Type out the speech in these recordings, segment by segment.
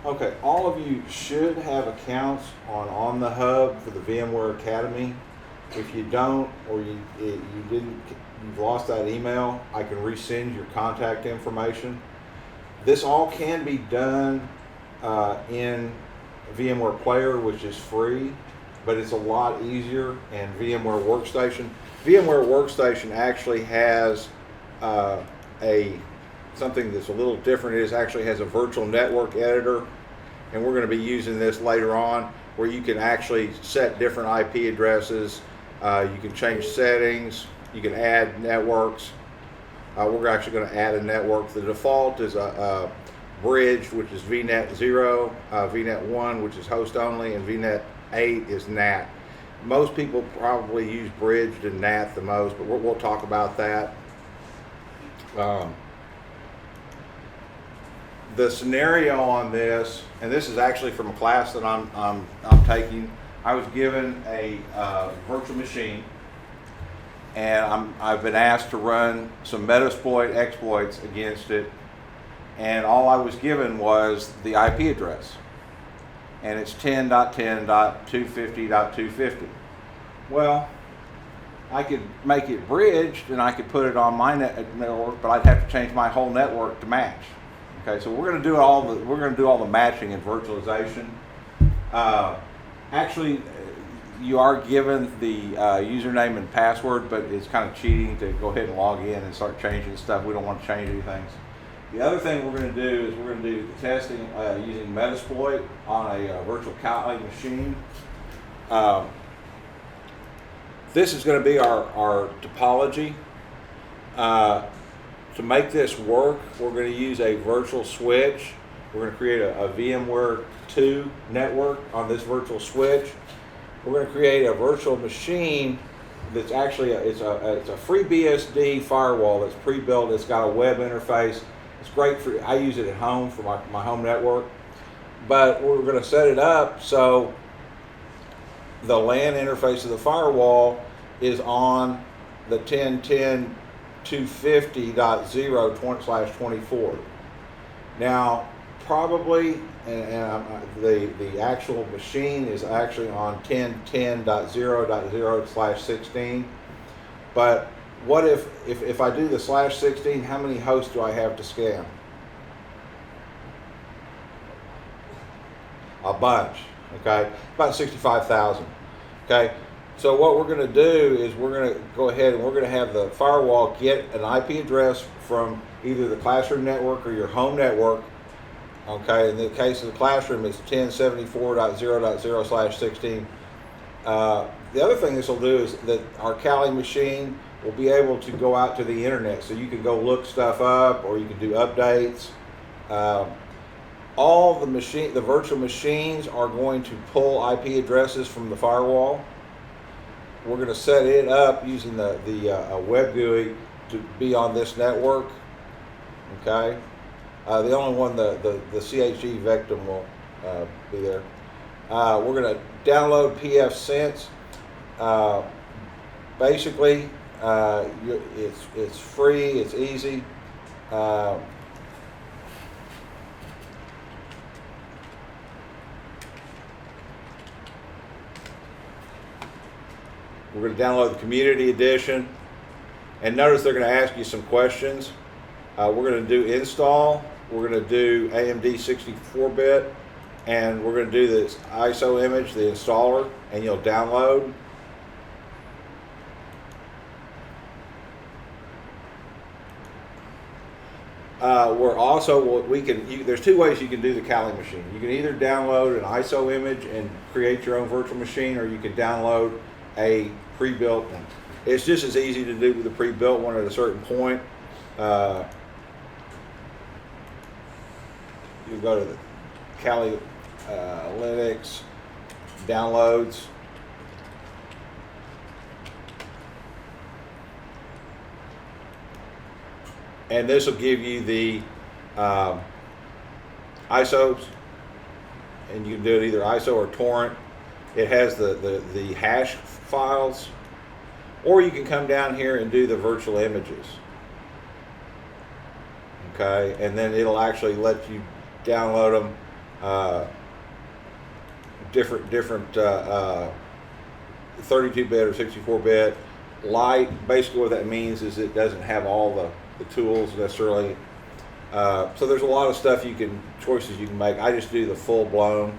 Okay, all of you should have accounts on the hub for the VMware Academy. If you don't, or you've lost that email, I can resend your contact information. This all can be done in VMware Player, which is free, but it's a lot easier in VMware Workstation. VMware Workstation actually has something that's a little different. It actually has a virtual network editor, and we're going to be using this later on, where you can actually set different IP addresses. You can change settings. You can add networks. We're actually going to add a network. The default is a bridge, which is VNet 0, VNet 1, which is host only, and VNet 8 is NAT. Most people probably use bridged and NAT the most, but we'll talk about that. The scenario on this, and this is actually from a class that I'm taking. I was given a virtual machine, and I've been asked to run some Metasploit exploits against it, and all I was given was the IP address, and it's 10.10.250.250. Well, I could make it bridged, and I could put it on my network, but I'd have to change my whole network to match. Okay, so we're going to do all the matching and virtualization. Actually, you are given the username and password, but it's kind of cheating to go ahead and log in and start changing stuff. We don't want to change anything. The other thing we're going to do is we're going to do the testing using Metasploit on a virtual Kali machine. This is going to be our topology. To make this work, we're going to use a virtual switch. We're going to create a VMware 2 network on this virtual switch. We're going to create a virtual machine that's actually it's a free BSD firewall that's pre-built. It's got a web interface. It's great for, I use it at home for my home network. But we're going to set it up so the LAN interface of the firewall is on the 10.10.250.0/24. Now, probably, the actual machine is actually on 10.10.0.0/16. But what if I do the /16? How many hosts do I have to scan? A bunch. Okay, about 65,000. Okay. So what we're going to do is we're going to go ahead and we're going to have the firewall get an IP address from either the classroom network or your home network. Okay, in the case of the classroom, it's 10.74.0.0/16. The other thing this will do is that our Kali machine will be able to go out to the internet, so you can go look stuff up or you can do updates. All the virtual machines are going to pull IP addresses from the firewall. We're going to set it up using the web GUI to be on this network. Okay, the only one the CHE victim will be there. We're going to download PFsense. Basically, it's free. It's easy. We're going to download the community edition, and notice they're going to ask you some questions. We're going to do install, we're going to do AMD 64-bit, and we're going to do this ISO image, the installer, and you'll download. We're also, there's two ways you can do the Kali machine. You can either download an ISO image and create your own virtual machine, or you can download a pre-built one. It's just as easy to do with the pre-built one at a certain point. You go to the Kali Linux downloads. And this will give you the ISOs, and you can do it either ISO or torrent. It has the hash files, or you can come down here and do the virtual images. Okay, and then it'll actually let you download them different 32-bit or 64-bit. Light, basically what that means is it doesn't have all the tools necessarily. So there's a lot of stuff choices you can make. I just do the full blown.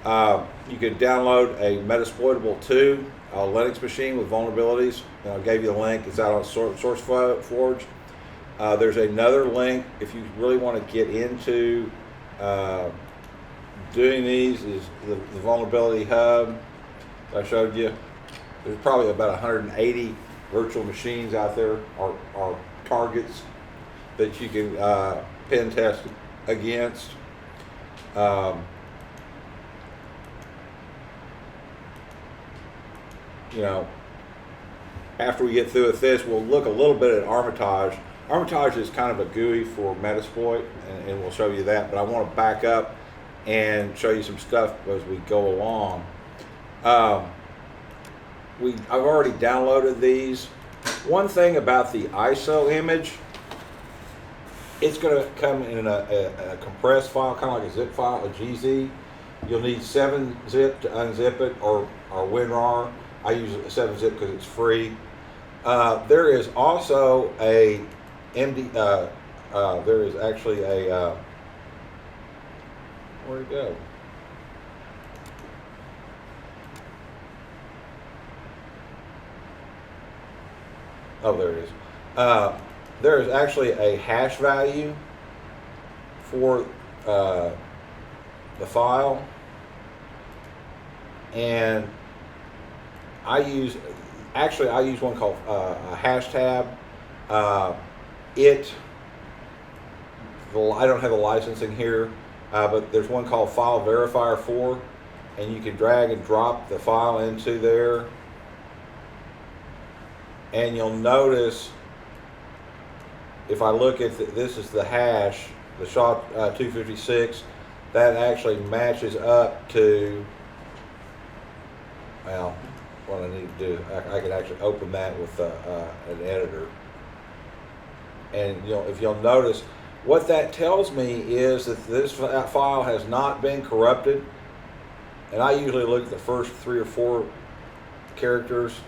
You can download a Metasploitable 2, a Linux machine with vulnerabilities. And I gave you the link. It's out on SourceForge. There's another link if you really want to get into doing these, is the vulnerability hub I showed you. There's probably about 180 virtual machines out there, or targets that you can pen test against. You know, after we get through with this, we'll look a little bit at Armitage. Armitage is kind of a GUI for Metasploit, and we'll show you that, but I want to back up and show you some stuff as we go along. I've already downloaded these. One thing about the ISO image, it's going to come in a compressed file, kind of like a zip file, a GZ. You'll need 7-zip to unzip it, or WinRAR. I use 7-zip because it's free. There is also a MD. There is actually a. Where'd it go? Oh, there it is. There is actually a hash value for the file, and I use one called a hash tab. I don't have the licensing here, but there's one called File Verifier 4, and you can drag and drop the file into there. And you'll notice, if I look at this is the hash, the SHA-256, that actually matches up to, well, what I need to do, I can actually open that with an editor. And if you'll notice, what that tells me is that this file has not been corrupted. And I usually look at the first 3 or 4 characters,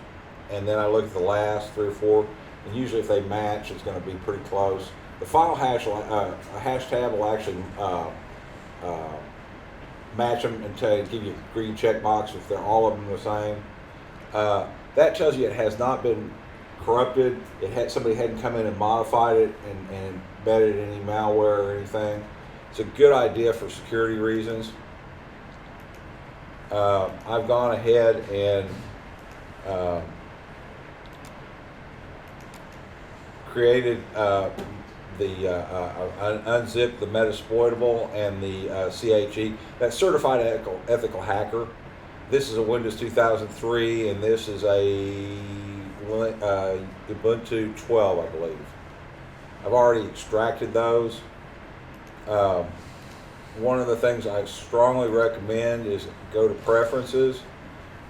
and then I look at the last 3 or 4, and usually if they match, it's going to be pretty close. The file hash, a hash tab will actually match them and give you a green check box if they're all of them the same. That tells you it has not been corrupted. Somebody hadn't come in and modified it and embedded any malware or anything. It's a good idea for security reasons. I've gone ahead and created unzipped the Metasploitable and the CHE. That's Certified Ethical Hacker. This is a Windows 2003, and this is a Ubuntu 12, I believe. I've already extracted those. One of the things I strongly recommend is go to Preferences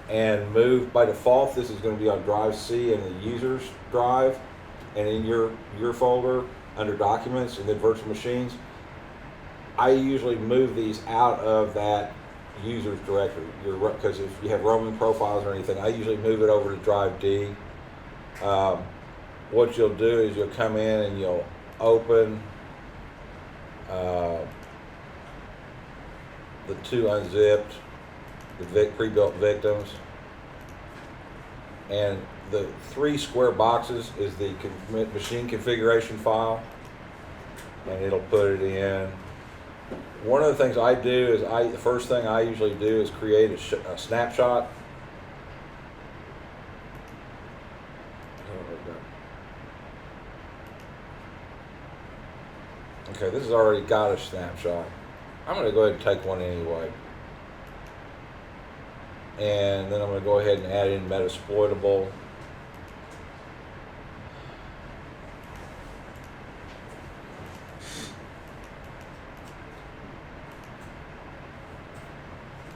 and move. By default, this is going to be on Drive C and the Users drive, and in your folder under Documents and then Virtual Machines. I usually move these out of that Users directory, because if you have roaming profiles or anything, I usually move it over to Drive D. What you'll do is you'll come in and you'll open the 2 unzipped, the pre-built victims, and the 3 square boxes is the machine configuration file, and it'll put it in. One of the things I do is the first thing I usually do is create a snapshot. Okay, this has already got a snapshot. I'm going to go ahead and take one anyway. And then I'm going to go ahead and add in Metasploitable.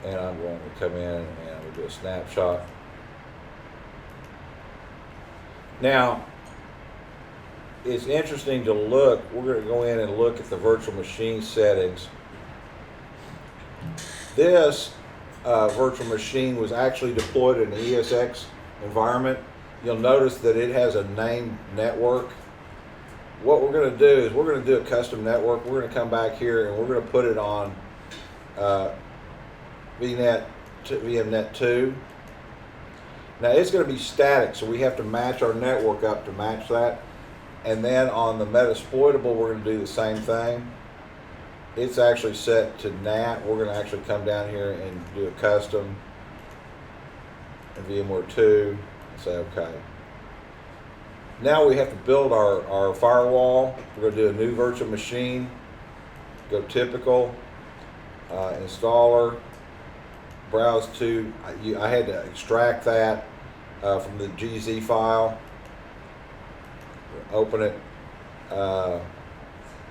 And I'm going to come in and we'll do a snapshot. Now, it's interesting to look. We're going to go in and look at the virtual machine settings. This virtual machine was actually deployed in an ESX environment. You'll notice that it has a named network. What we're going to do is we're going to do a custom network. We're going to come back here and we're going to put it on VMnet 2. Now it's going to be static, so we have to match our network up to match that. And then on the Metasploitable, we're going to do the same thing. It's actually set to NAT. We're going to actually come down here and do a custom in VMware 2 and say OK. Now we have to build our firewall. We're going to do a new virtual machine. Go typical, installer, browse to, I had to extract that from the GZ file. Open it,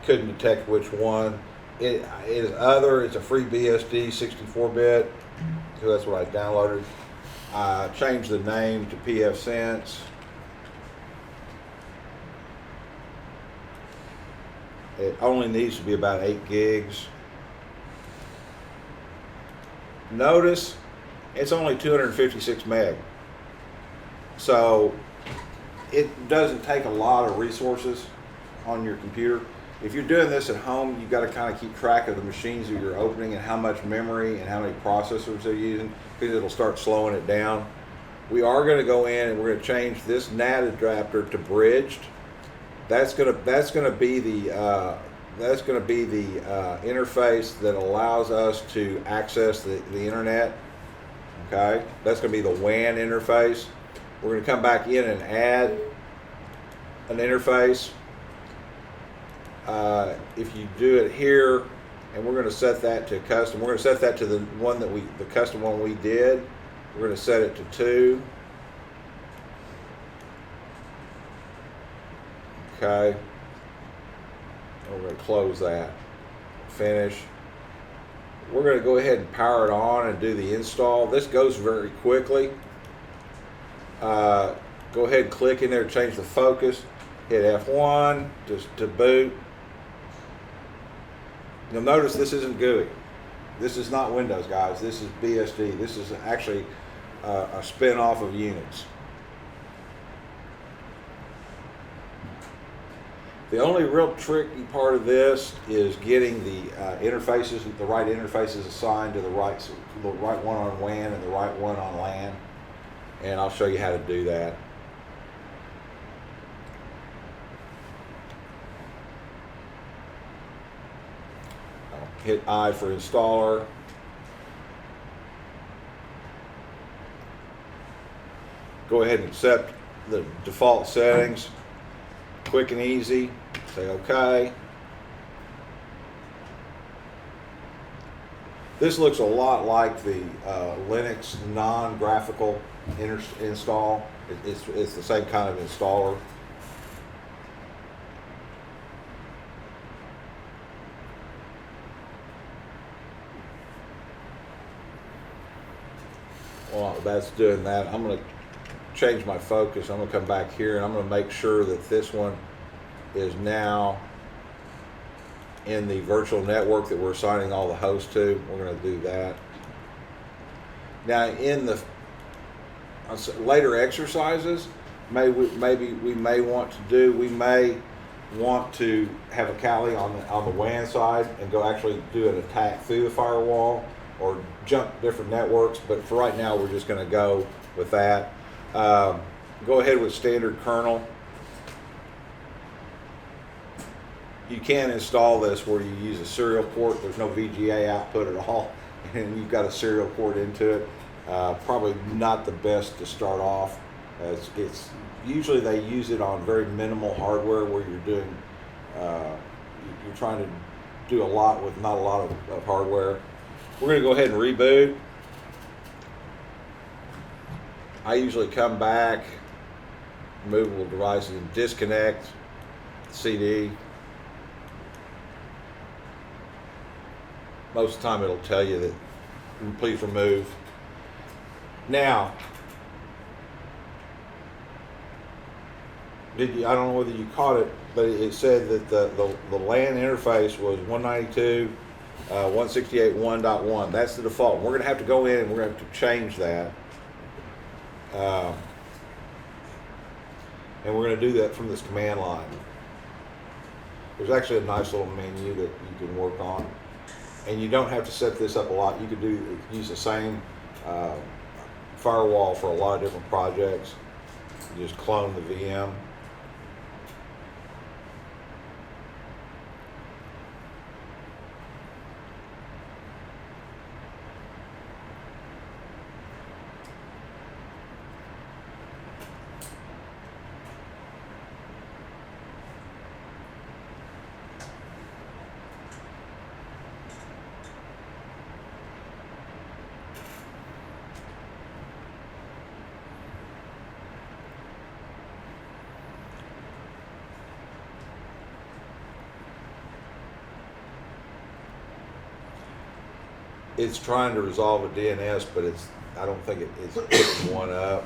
couldn't detect which one. It is other, it's a free BSD 64-bit, so that's what I downloaded. I changed the name to PFsense. It only needs to be about 8 gigs. Notice it's only 256 meg. So it doesn't take a lot of resources on your computer. If you're doing this at home, you've got to kind of keep track of the machines that you're opening and how much memory and how many processors they're using, because it'll start slowing it down. We are going to go in and we're going to change this NAT adapter to bridged. That's going to be the interface that allows us to access the internet. Okay, that's going to be the WAN interface. We're going to come back in and add an interface. If you do it here, and we're going to set that to custom. We're going to set that to the custom one we did. We're going to set it to 2. Okay. We're going to close that. Finish. We're going to go ahead and power it on and do the install. This goes very quickly. Go ahead and click in there, change the focus. Hit F1 to boot. You'll notice this isn't GUI. This is not Windows, guys. This is BSD. This is actually a spin-off of Unix. The only real tricky part of this is getting the interfaces, the right interfaces assigned to the right one on WAN and the right one on LAN. And I'll show you how to do that. I'll hit I for installer. Go ahead and accept the default settings. Quick and easy. Say OK. This looks a lot like the Linux non-graphical install. It's the same kind of installer. Well, that's doing that. I'm going to change my focus. I'm going to come back here and I'm going to make sure that this one is now in the virtual network that we're assigning all the hosts to. We're going to do that. Now in the later exercises, maybe we may want to have a Kali on the WAN side and go actually do an attack through the firewall or jump different networks, but for right now we're just going to go with that. Go ahead with standard kernel. You can install this where you use a serial port. There's no VGA output at all, and you've got a serial port into it. Probably not the best to start off. It's usually they use it on very minimal hardware where you're doing, you're trying to do a lot with not a lot of hardware. We're going to go ahead and reboot. I usually come back, movable devices, and disconnect CD. Most of the time it'll tell you that please remove. Now, I don't know whether you caught it, but it said that the LAN interface was 192 168.1.1. That's the default. We're going to have to go in and we're going to have to change that. And we're going to do that from this command line. There's actually a nice little menu that you can work on. And you don't have to set this up a lot. You could use the same firewall for a lot of different projects. You just clone the VM. It's trying to resolve a DNS, but I don't think it's picking one up.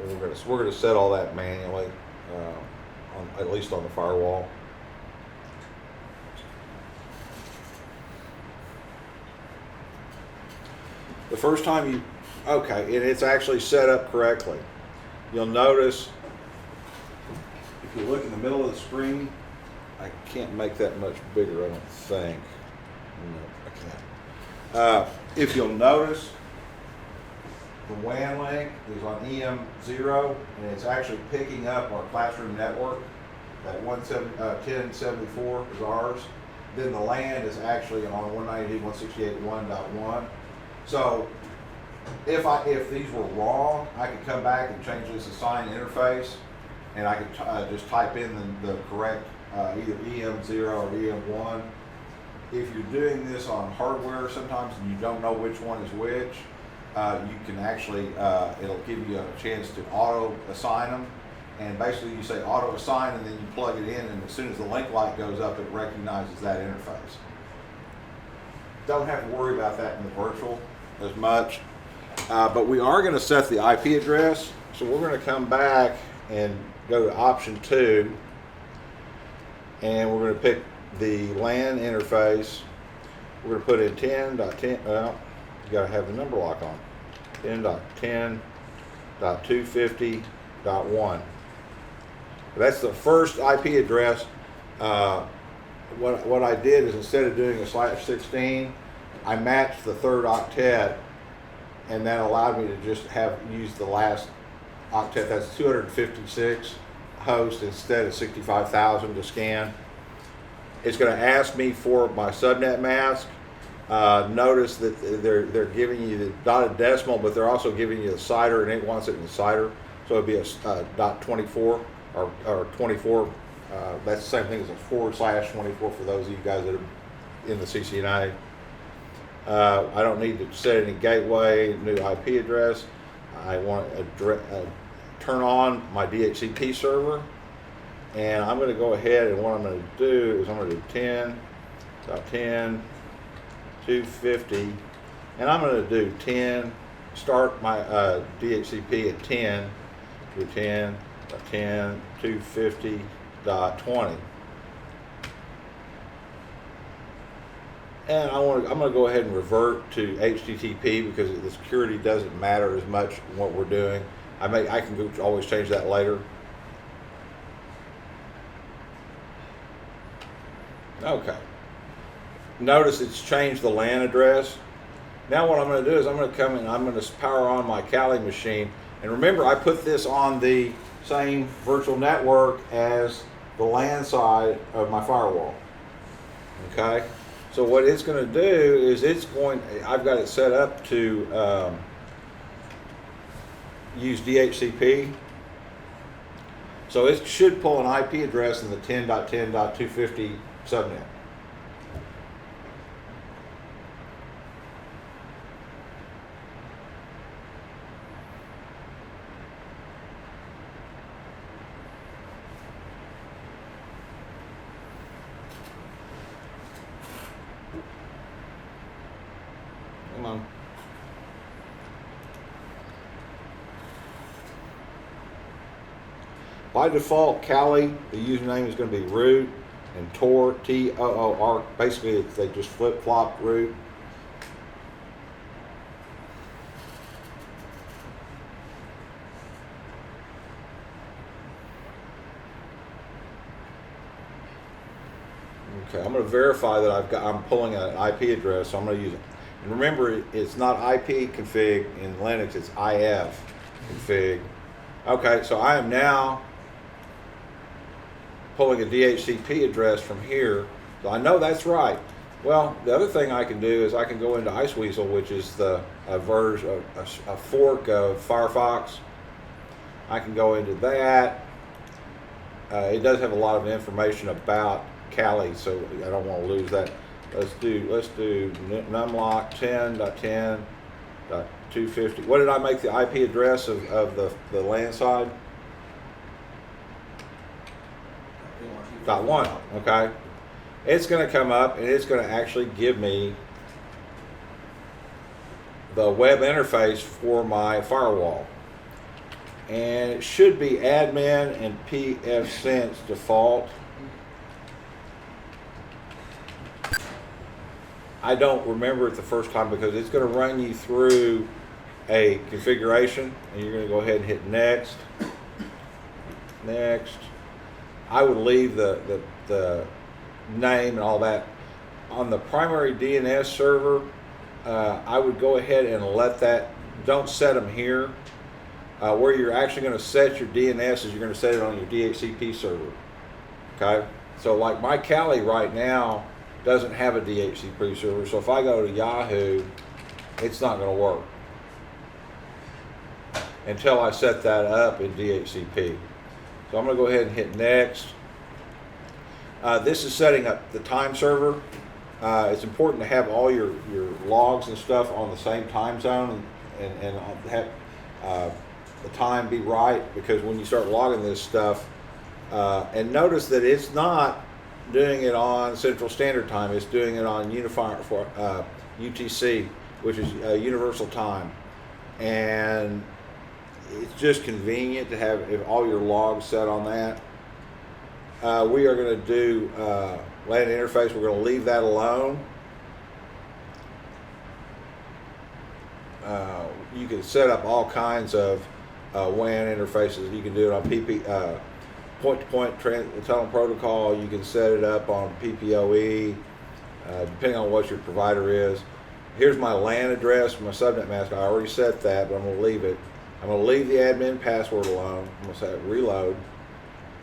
We're gonna set all that manually, at least on the firewall. The first time okay, and it's actually set up correctly. You'll notice if you look in the middle of the screen, I can't make that much bigger, I don't think. No, I can't. If you'll notice, the WAN link is on EM0, and it's actually picking up our classroom network. That 1074 is ours. Then the LAN is actually on 192.168.1.1. So if these were wrong, I could come back and change this assign interface, and I could just type in the correct either EM0 or EM1. If you're doing this on hardware sometimes and you don't know which one is which, you can actually, it'll give you a chance to auto assign them. And basically you say auto assign and then you plug it in, and as soon as the link light goes up, it recognizes that interface. Don't have to worry about that in the virtual as much. But we are going to set the IP address. So we're going to come back and go to option 2, and we're going to pick the LAN interface. We're going to put in 10.10, well, you got to have the number lock on. 10.10.250.1. That's the first IP address. What I did is, instead of doing a /16, I matched the third octet, and that allowed me to just use the last octet. That's 256 hosts instead of 65,000 to scan. It's going to ask me for my subnet mask. Notice that they're giving you the dotted decimal, but they're also giving you the CIDR, and it wants it in the CIDR. So it'd be a .24 or 24. That's the same thing as a /24 for those of you guys that are in the CCNA. I don't need to set any gateway, new IP address. I want to turn on my DHCP server. And I'm going to go ahead, and what I'm going to do is I'm going to do 10.10.250, and I'm going to do 10, start my DHCP at 10 to 10.10.250.20. And I'm going to go ahead and revert to HTTP because the security doesn't matter as much in what we're doing. I can always change that later. Okay. Notice it's changed the LAN address. Now what I'm going to do is I'm going to come in, I'm going to power on my Kali machine. And remember, I put this on the same virtual network as the LAN side of my firewall. Okay? So what it's going to do is I've got it set up to use DHCP. So it should pull an IP address in the 10.10.250 subnet. Come on. By default, Kali, the username is going to be root. and Tor, T-O-O-R, basically they just flip-flop root. Okay, I'm going to verify that I'm pulling an IP address, so I'm going to use it. And remember, it's not IP config in Linux, it's IF config. Okay, so I am now pulling a DHCP address from here, so I know that's right. Well, the other thing I can do is I can go into Iceweasel, which is a fork of Firefox. I can go into that. It does have a lot of information about Kali, so I don't want to lose that. Let's do numlock 10.10.250. What did I make the IP address of the LAN side? .1. Okay. It's going to come up and it's going to actually give me the web interface for my firewall. And it should be admin and PFsense default. I don't remember it the first time because it's going to run you through a configuration and you're going to go ahead and hit next. Next. I would leave the name and all that. On the primary DNS server, I would go ahead and let that, don't set them here. Where you're actually going to set your DNS is you're going to set it on your DHCP server. Okay? So like my Kali right now doesn't have a DHCP server, so if I go to Yahoo, it's not going to work until I set that up in DHCP. So I'm going to go ahead and hit next. This is setting up the time server. It's important to have all your logs and stuff on the same time zone and have the time be right, because when you start logging this stuff, and notice that it's not doing it on Central Standard Time, it's doing it on Unifier for UTC, which is Universal Time. And it's just convenient to have all your logs set on that. We are going to do LAN interface. We're going to leave that alone. You can set up all kinds of WAN interfaces. You can do it on point-to-point tunnel protocol. You can set it up on PPOE, depending on what your provider is. Here's my LAN address, my subnet mask. I already set that, but I'm going to leave it. I'm going to leave the admin password alone. I'm going to say reload.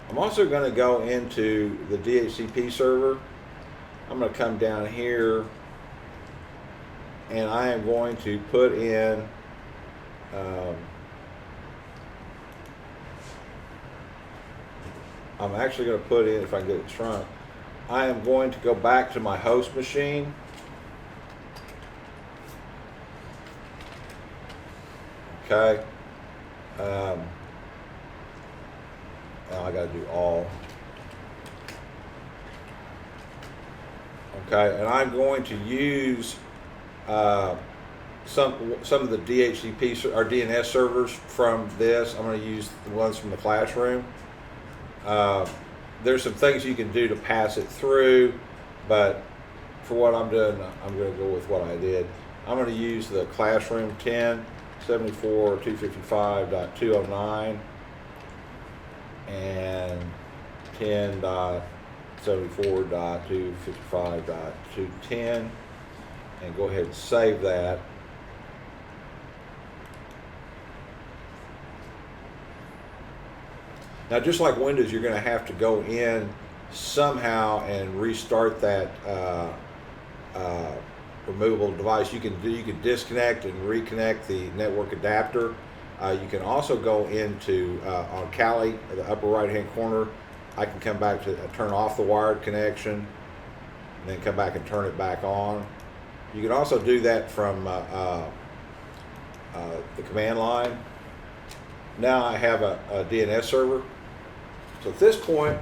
I'm also going to go into the DHCP server. I'm going to come down here and I am going to put in I'm actually going to put in, if I can get it shrunk, I am going to go back to my host machine. Okay. Now I got to do all. Okay, and I'm going to use some of the DHCP or DNS servers from this. I'm going to use the ones from the classroom. There's some things you can do to pass it through, but for what I'm doing, I'm going to go with what I did. I'm going to use the classroom 10.74.255.209 and 10.74.255.210 and go ahead and save that. Now, just like Windows, you're going to have to go in somehow and restart that removable device. You can disconnect and reconnect the network adapter. You can also go into on Kali, the upper right-hand corner. I can come back to turn off the wired connection, and then come back and turn it back on. You can also do that from the command line. Now I have a DNS server. So at this point,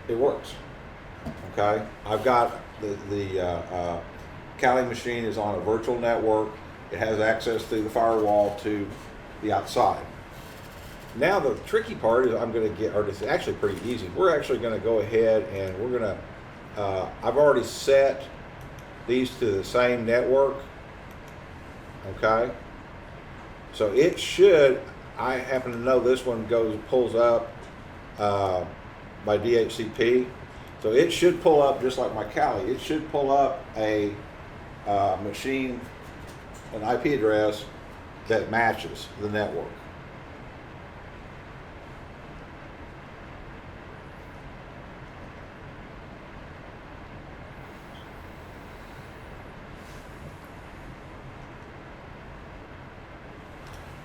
it works. Okay, I've got the Kali machine is on a virtual network. It has access through the firewall to the outside. Now the tricky part is or it's actually pretty easy. We're actually going to go ahead and we're going to, I've already set these to the same network, okay? So it should, I happen to know this one pulls up by DHCP. So it should pull up just like my Kali. It should pull up a machine, an IP address that matches the network.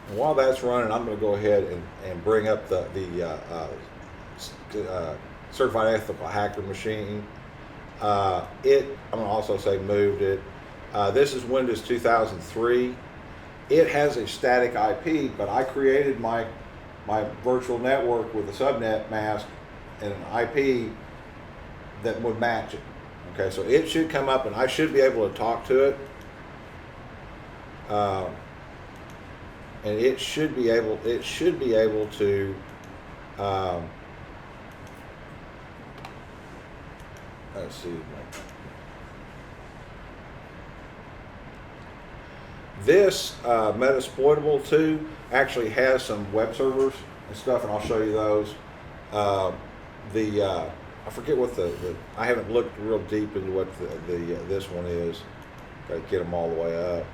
And while that's running, I'm going to go ahead and bring up the certified ethical hacker machine. I'm going to also say moved it. This is Windows 2003. It has a static IP, but I created my virtual network with a subnet mask and an IP that would match it. Okay, so it should come up, and I should be able to talk to it. And it should be able to let's see. This Metasploitable 2 actually has some web servers and stuff, and I'll show you those. I forget what I haven't looked real deep into what this one is. Got to get them all the way up.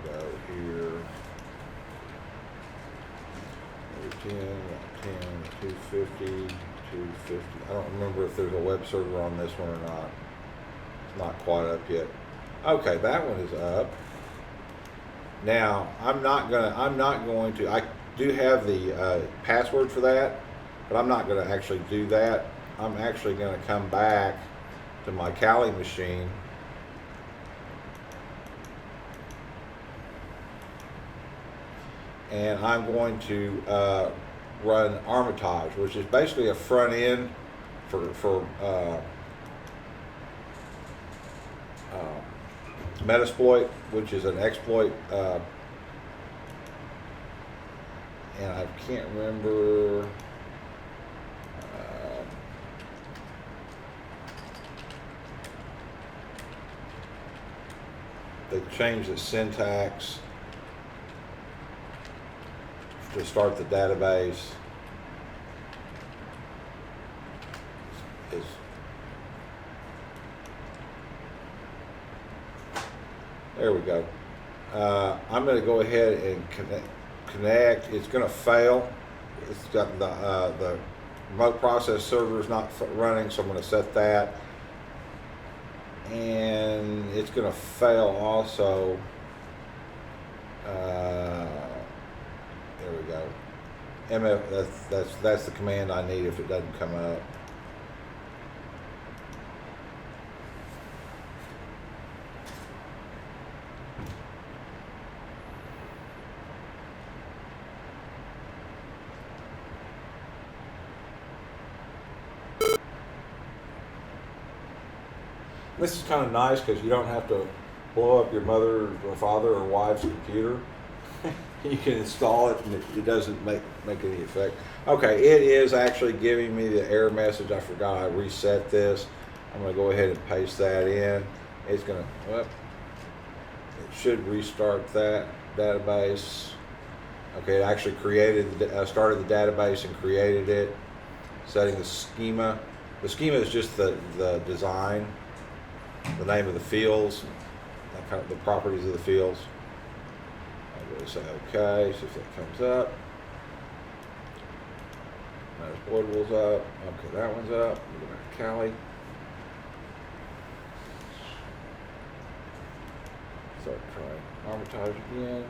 Go here, 10, 250, 250. I don't remember if there's a web server on this one or not. It's not quite up yet. Okay, that one is up. Now, I do have the password for that, but I'm not going to actually do that. I'm actually going to come back to my Kali machine. And I'm going to run Armitage, which is basically a front end for Metasploit, which is an exploit. And I can't remember. They changed the syntax to start the database. There we go. I'm going to go ahead and connect. It's going to fail. It's got the remote process server is not running, so I'm going to set that. And it's going to fail also. There we go. MF. That's the command I need if it doesn't come up. This is kind of nice because you don't have to blow up your mother or father or wife's computer. You can install it and it doesn't make any effect. Okay, it is actually giving me the error message. I forgot I reset this. I'm going to go ahead and paste that in. It's going to, well, it should restart that database. Okay, it actually started the database and created it. Setting the schema. The schema is just the design, the name of the fields, the properties of the fields. I'm going to say okay, see if that comes up. Metasploitable's up. Okay, that one's up. We'll go back to Kali. Start trying Armitage again.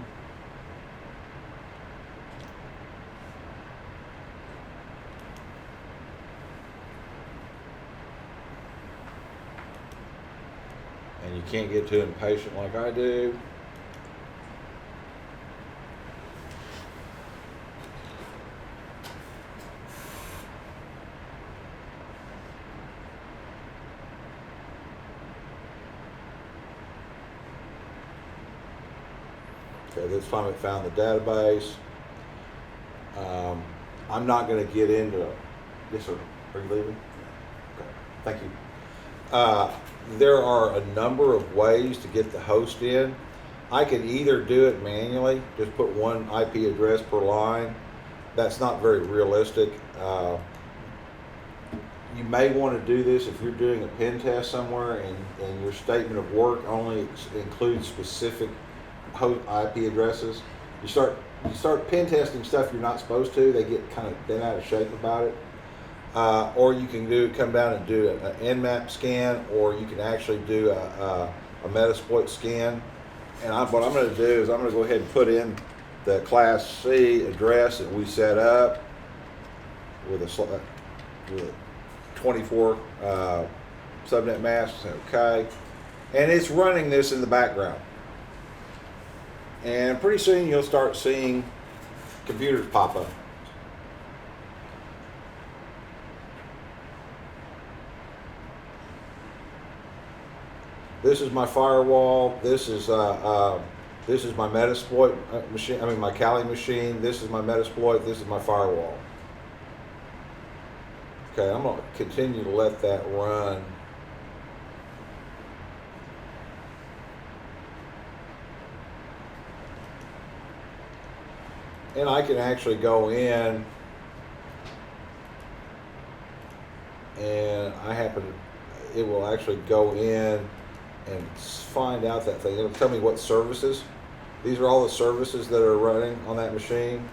And you can't get too impatient like I do. Okay, this time it found the database. I'm not going to get into it. Yes, sir. Are you leaving? Okay, thank you. There are a number of ways to get the host in. I can either do it manually, just put one IP address per line. That's not very realistic. You may want to do this if you're doing a pen test somewhere and your statement of work only includes specific host IP addresses. You start pen testing stuff you're not supposed to. They get kind of bent out of shape about it. Or you can come down and do an Nmap scan, or you can actually do a Metasploit scan. And what I'm going to do is I'm going to go ahead and put in the Class C address that we set up with a 24 subnet masks. Okay, and it's running this in the background. And pretty soon you'll start seeing computers pop up. This is my firewall. This is my Metasploit machine. I mean my Kali machine. This is my Metasploit. This is my firewall. Okay, I'm going to continue to let that run. And I can actually go in and it will actually go in and find out that thing. It'll tell me what services. These are all the services that are running on that machine.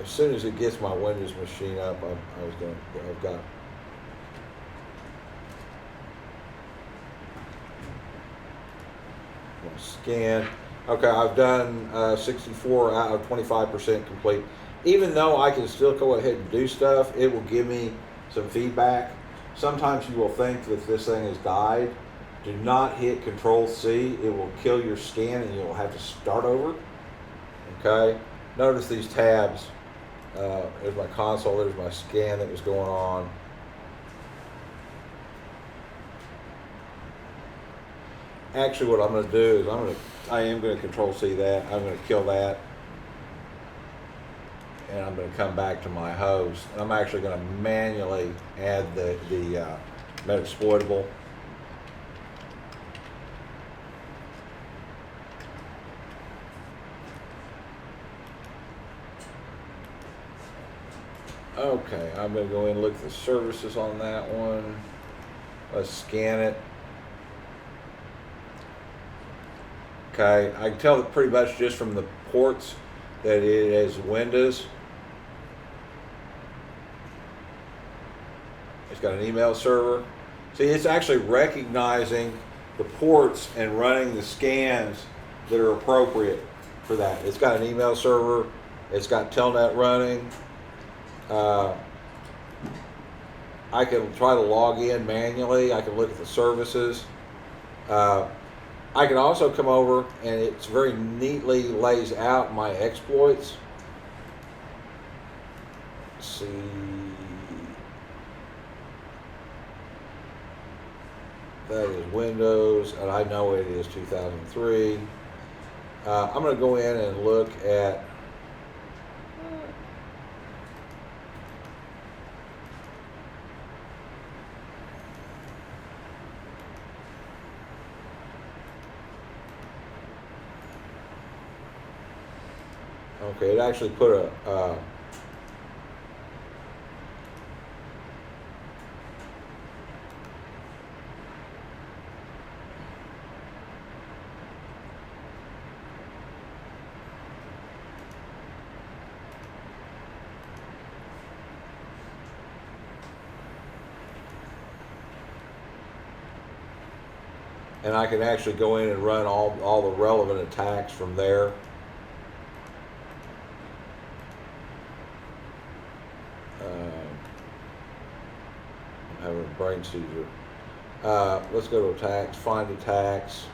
As soon as it gets my Windows machine up, I've got scan. Okay, I've done 64 out of 25% complete. Even though I can still go ahead and do stuff, it will give me some feedback. Sometimes you will think that this thing has died. Do not hit Control-C. It will kill your scan and you'll have to start over. Okay, notice these tabs. There's my console, there's my scan that was going on. Actually, what I'm going to do is I am going to Control-C that. I'm going to kill that. And I'm going to come back to my host. And I'm actually going to manually add the Metasploitable. Okay, I'm going to go in and look at the services on that one. Let's scan it. Okay, I can tell pretty much just from the ports that it is Windows. It's got an email server. See, it's actually recognizing the ports and running the scans that are appropriate for that. It's got an email server. It's got Telnet running. I can try to log in manually. I can look at the services. I can also come over and it's very neatly lays out my exploits. Let's see. That is Windows, and I know it is 2003. I'm going to go in and look at okay, it actually put a and I can actually go in and run all the relevant attacks from there. I'm having a brain seizure. Let's go to attacks, find attacks.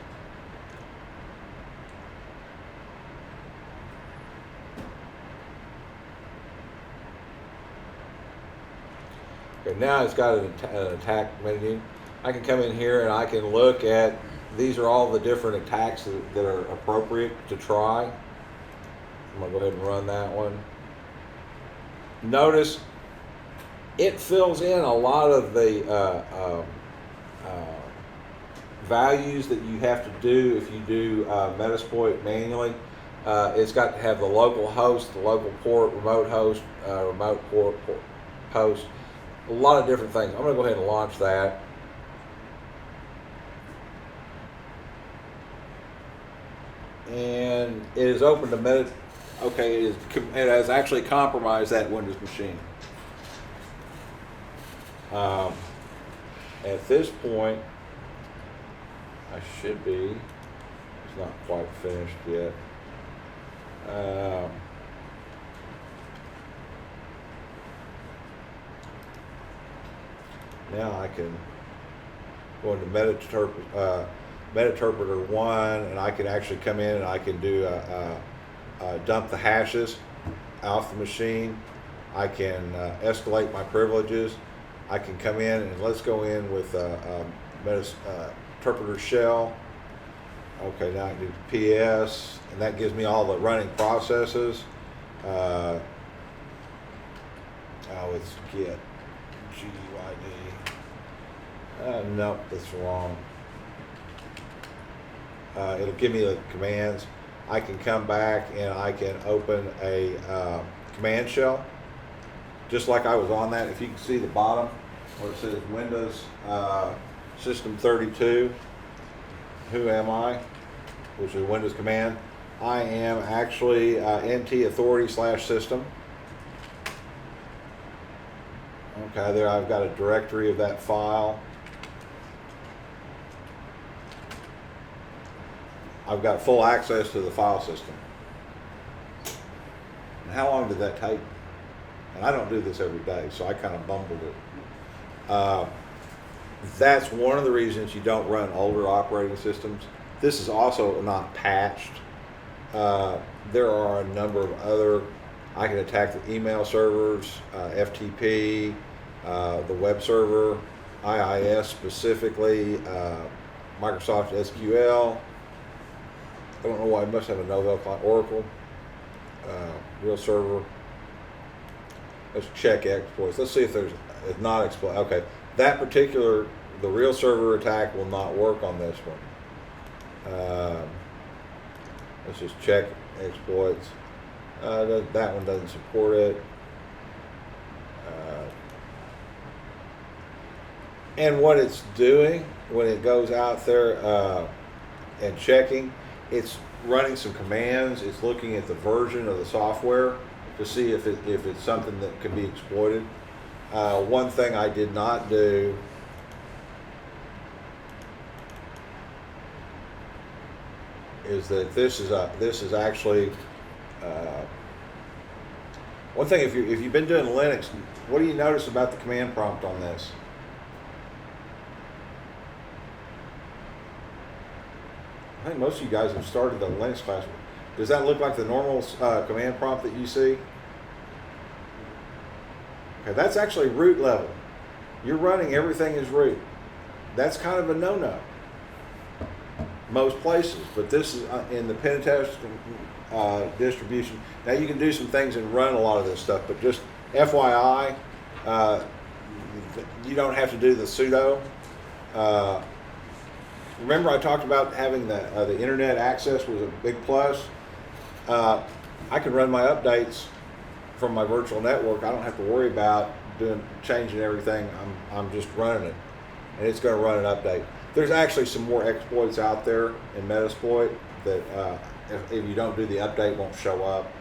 Okay, now it's got an attack menu. I can come in here and I can look at, these are all the different attacks that are appropriate to try. I'm gonna go ahead and run that one. Notice it fills in a lot of the values that you have to do if you do Metasploit manually. It's got to have the local host, the local port, remote host, remote port host, a lot of different things. I'm going to go ahead and launch that. And it is open to okay, it has actually compromised that Windows machine. At this point, I should be, it's not quite finished yet. Now I can go into Metaterpreter 1, and I can actually come in and I can do dump the hashes off the machine. I can escalate my privileges. I can come in and let's go in with Metaterpreter shell. Okay, now I can do PS, and that gives me all the running processes. It's get GUID. Nope, that's wrong. It'll give me the commands. I can come back and I can open a command shell, just like I was on that. If you can see the bottom where it says Windows System 32, who am I? Which is Windows command. I am actually NT authority / system. Okay, there I've got a directory of that file. I've got full access to the file system. And how long did that take? And I don't do this every day, so I kind of bumbled it. That's one of the reasons you don't run older operating systems. This is also not patched. There are a number of other, I can attack the email servers, FTP, the web server, IIS specifically, Microsoft SQL. I don't know why, I must have a Novell client, Oracle, real server. Let's check exploits. Let's see if there's, if not exploit. Okay, that particular, the real server attack will not work on this one. Let's just check exploits. That one doesn't support it. And what it's doing when it goes out there and checking, it's running some commands. It's looking at the version of the software to see if it's something that can be exploited. One thing I did not do is that this is actually one thing. If you've been doing Linux, what do you notice about the command prompt on this? I think most of you guys have started the Linux class. Does that look like the normal command prompt that you see? Okay, that's actually root level. You're running everything as root. That's kind of a no-no most places, but this is in the Pentest distribution. Now you can do some things and run a lot of this stuff, but just FYI, you don't have to do the sudo. Remember I talked about having the internet access was a big plus. I can run my updates from my virtual network. I don't have to worry about changing everything. I'm just running it, and it's going to run an update. There's actually some more exploits out there in Metasploit that if you don't do the update, won't show up.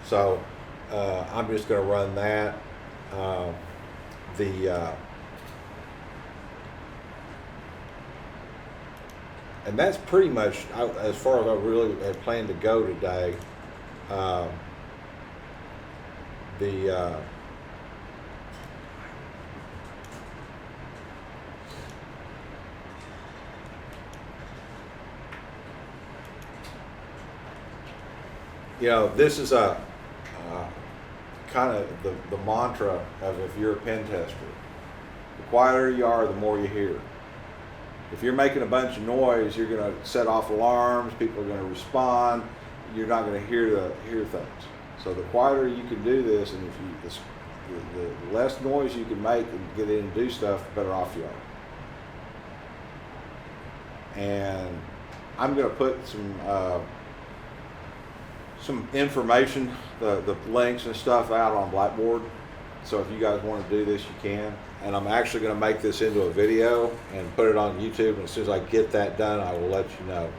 So I'm just going to run that. And that's pretty much as far as I really had planned to go today. You know, this is a kind of the mantra of if you're a pen tester. The quieter you are, the more you hear. If you're making a bunch of noise, you're going to set off alarms, people are going to respond, you're not going to hear things. So the quieter you can do this, and if you, the less noise you can make and get in and do stuff, the better off you are. And I'm going to put some information, the links and stuff out on Blackboard. So if you guys want to do this, you can. And I'm actually going to make this into a video and put it on YouTube. And as soon as I get that done, I will let you know.